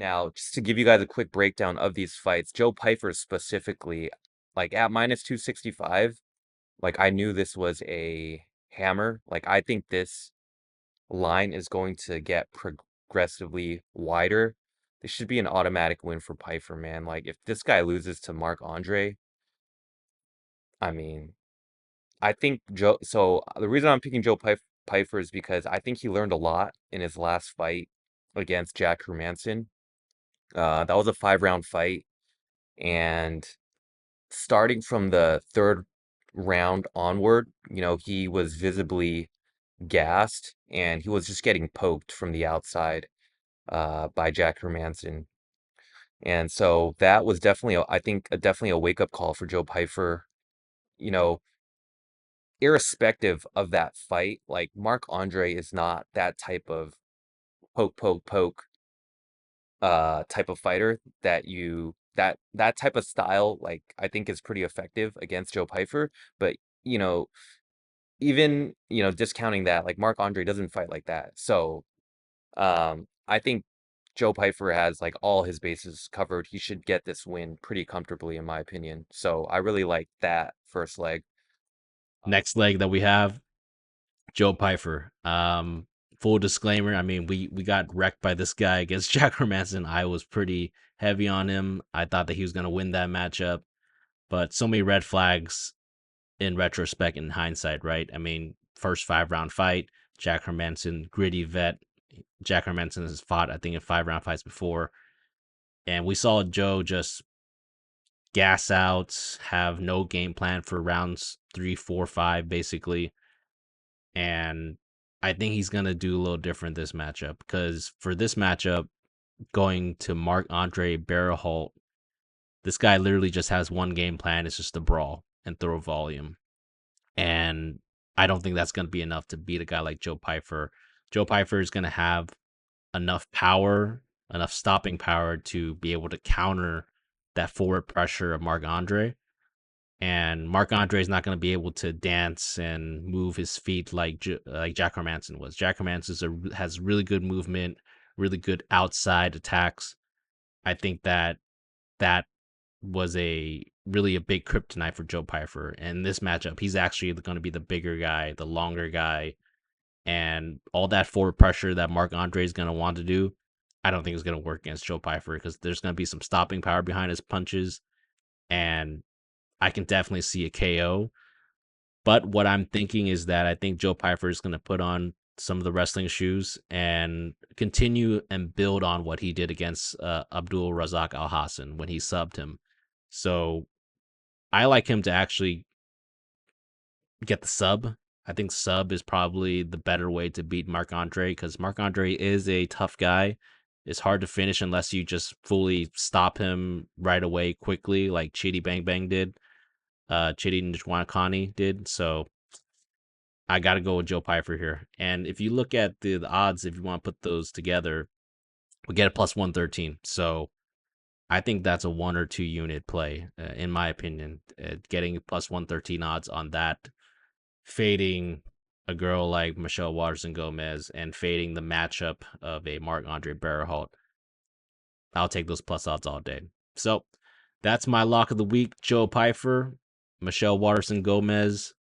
Now, just to give you guys a quick breakdown of these fights, Joe Pyfer specifically, like at minus 265, like I knew this was a hammer. Like I think this line is going to get progressively wider. This should be an automatic win for Pyfer, man. Like if this guy loses to Marc-Andre, I mean, I think Joe. So the reason I'm picking Pyfer is because I think he learned a lot in his last fight against Jack Hermanson. That was a 5 round fight, and starting from the third round onward, he was visibly gassed and he was just getting poked from the outside by Jack Hermanson. And so that was definitely, I think, definitely a wake up call for Joe Pyfer. You know, irrespective of that fight, like Marc-Andre is not that type of poke, poke, poke type of fighter that type of style, like I think is pretty effective against Joe Pyfer. But you know, even discounting that, like Marc-Andre doesn't fight like that. So I think Joe Pyfer has like all his bases covered. He should get this win pretty comfortably, in my opinion. So I really like that first leg. Next leg that we have, Joe Pyfer. Full disclaimer, I mean, we got wrecked by this guy against Jack Hermanson. I was pretty heavy on him. I thought that he was going to win that matchup, but so many red flags in retrospect and hindsight, right? I mean, first 5 round fight, Jack Hermanson, gritty vet. Jack Hermanson has fought, I think, in 5 round fights before. And we saw Joe just gas out, have no game plan for rounds 3, 4, 5, basically. And I think he's going to do a little different this matchup because for this matchup, going to Marc-Andre Barriault, this guy literally just has one game plan. It's just to brawl and throw volume. And I don't think that's going to be enough to beat a guy like Joe Pyfer. Joe Pyfer is going to have enough power, enough stopping power to be able to counter that forward pressure of Marc-Andre. And Marc-Andre is not going to be able to dance and move his feet like Jack Hermanson was. Jack Hermanson has really good movement, really good outside attacks. I think that was a big kryptonite for Joe Pyfer. And this matchup, he's actually going to be the bigger guy, the longer guy, and all that forward pressure that Marc-Andre is going to want to do. I don't think it's going to work against Joe Pyfer because there's going to be some stopping power behind his punches, and I can definitely see a KO. But what I'm thinking is that I think Joe Pyfer is going to put on some of the wrestling shoes and continue and build on what he did against Abdul Razak Al Hassan when he subbed him. So I like him to actually get the sub. I think sub is probably the better way to beat Marc-Andre because Marc-Andre is a tough guy. It's hard to finish unless you just fully stop him right away quickly, like Chidi Bang Bang did. Chidi Njokuani did. So I got to go with Joe Pyfer here. And if you look at the odds, if you want to put those together, we get a plus 113. So I think that's a 1 or 2 unit play, in my opinion. Getting plus 113 odds on that, fading a girl like Michelle Waterson-Gomez and fading the matchup of a Marc-Andre Barriault. I'll take those plus odds all day. So that's my lock of the week. Joe Pyfer, Michelle Waterson-Gomez.